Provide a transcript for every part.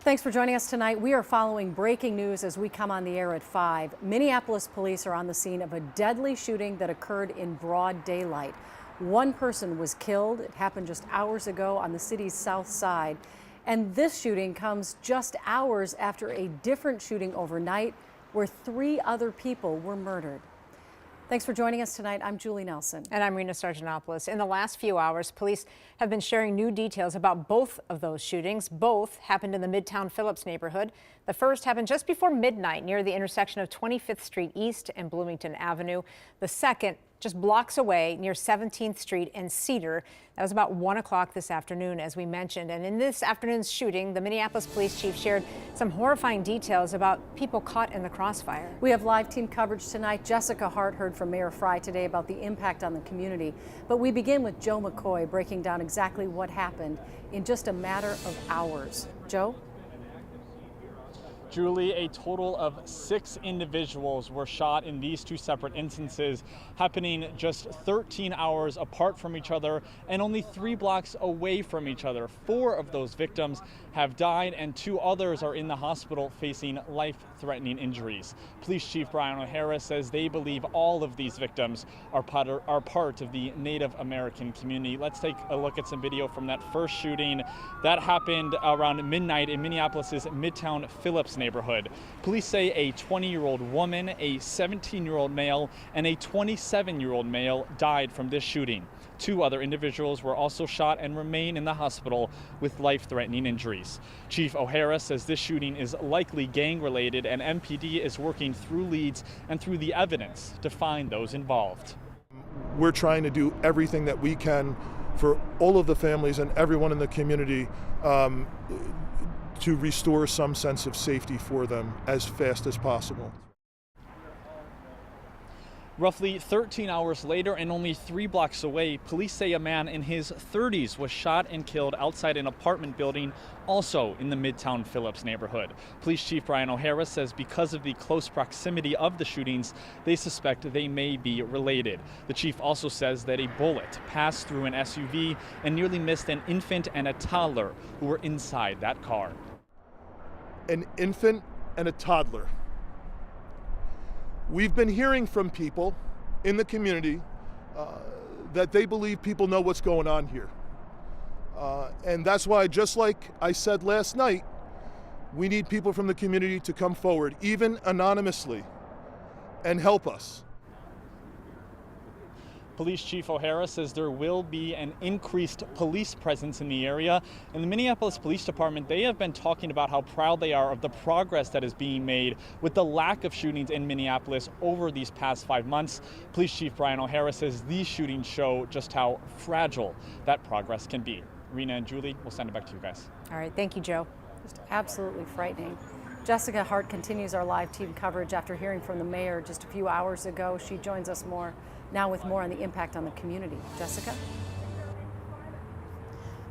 Thanks for joining us tonight. We are following breaking news as we come on the air at 5. Minneapolis police are on the scene of a deadly shooting that occurred in broad daylight. One person was killed. It happened just hours ago on the city's south side. And this shooting comes just hours after a different shooting overnight where 3 other people were murdered. Thanks for joining us tonight. I'm Julie Nelson. And I'm Rena Sargentopoulos. In the last few hours, police have been sharing new details about both of those shootings. Both happened in the Midtown Phillips neighborhood. The first happened just before midnight near the intersection of 25th Street East and Bloomington Avenue. The second just blocks away near 17th Street and Cedar. That was about 1 o'clock this afternoon, as we mentioned. And in this afternoon's shooting, the Minneapolis police chief shared some horrifying details about people caught in the crossfire. We have live team coverage tonight. Jessica Hart heard from Mayor Frey today about the impact on the community. But we begin with Joe McCoy breaking down exactly what happened in just a matter of hours. Joe? Julie, a total of 6 individuals were shot in these 2 separate instances, happening just 13 hours apart from each other and only 3 blocks away from each other. 4 of those victims have died and 2 others are in the hospital facing life-threatening injuries. Police Chief Brian O'Hara says they believe all of these victims are part of the Native American community. Let's take a look at some video from that first shooting. That happened around midnight in Minneapolis's Midtown Phillips neighborhood. Police say a 20-year-old woman, a 17-year-old male, and a 27-year-old male died from this shooting. 2 other individuals were also shot and remain in the hospital with life-threatening injuries. Chief O'Hara says this shooting is likely gang-related, and MPD is working through leads and through the evidence to find those involved. We're trying to do everything that we can for all of the families and everyone in the community to restore some sense of safety for them as fast as possible. Roughly 13 hours later and only 3 blocks away, police say a man in his 30s was shot and killed outside an apartment building also in the Midtown Phillips neighborhood. Police Chief Brian O'Hara says because of the close proximity of the shootings, they suspect they may be related. The chief also says that a bullet passed through an SUV and nearly missed an infant and a toddler who were inside that car. An infant and a toddler. We've been hearing from people in the community that they believe people know what's going on here. And that's why, just like I said last night, we need people from the community to come forward, even anonymously, and help us. Police Chief O'Hara says there will be an increased police presence in the area. And the Minneapolis Police Department, they have been talking about how proud they are of the progress that is being made with the lack of shootings in Minneapolis over these past 5 months. Police Chief Brian O'Hara says these shootings show just how fragile that progress can be. Rena and Julie, we'll send it back to you guys. All right, thank you, Joe. Just absolutely frightening. Jessica Hart continues our live team coverage after hearing from the mayor just a few hours ago. She joins us now with more on the impact on the community. Jessica?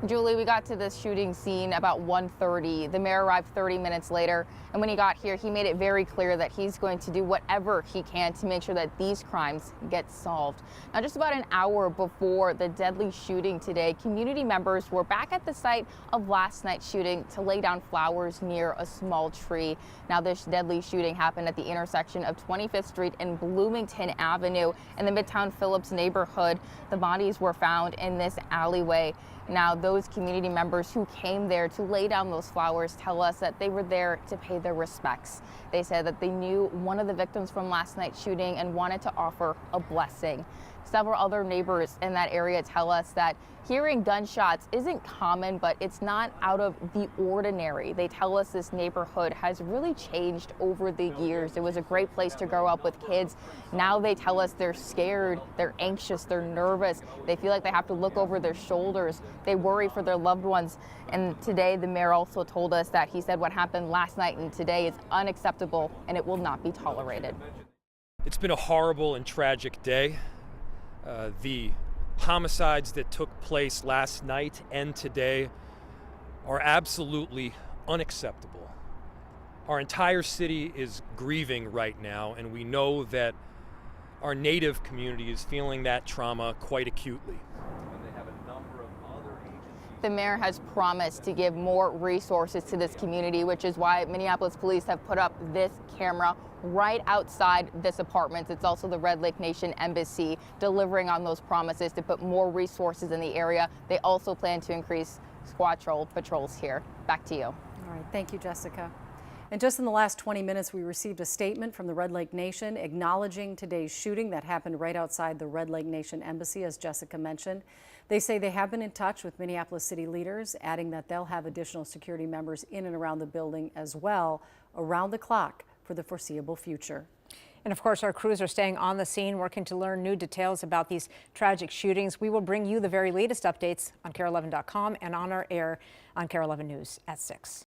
Julie, we got to this shooting scene about 1:30. The mayor arrived 30 minutes later, and when he got here, he made it very clear that he's going to do whatever he can to make sure that these crimes get solved. Now, just about an hour before the deadly shooting today, community members were back at the site of last night's shooting to lay down flowers near a small tree. Now, this deadly shooting happened at the intersection of 25th Street and Bloomington Avenue in the Midtown Phillips neighborhood. The bodies were found in this alleyway. Now, those community members who came there to lay down those flowers tell us that they were there to pay their respects. They said that they knew one of the victims from last night's shooting and wanted to offer a blessing. Several other neighbors in that area tell us that hearing gunshots isn't common, but it's not out of the ordinary. They tell us this neighborhood has really changed over the years. It was a great place to grow up with kids. Now they tell us they're scared, they're anxious, they're nervous. They feel like they have to look over their shoulders. They worry for their loved ones. And today the mayor also told us that he said what happened last night and today is unacceptable and it will not be tolerated. It's been a horrible and tragic day. The homicides that took place last night and today are absolutely unacceptable. Our entire city is grieving right now, and we know that our Native community is feeling that trauma quite acutely. the mayor has promised to give more resources to this community, which is why Minneapolis police have put up this camera right outside this apartment. It's also the Red Lake Nation Embassy, delivering on those promises to put more resources in the area. They also plan to increase squad patrols here. Back to you. All right, thank you, Jessica. And just in the last 20 minutes, we received a statement from the Red Lake Nation acknowledging today's shooting that happened right outside the Red Lake Nation Embassy, as Jessica mentioned. They say they have been in touch with Minneapolis city leaders, adding that they'll have additional security members in and around the building as well, around the clock for the foreseeable future. And of course, our crews are staying on the scene, working to learn new details about these tragic shootings. We will bring you the very latest updates on KARE11.com and on our air on KARE 11 News at 6.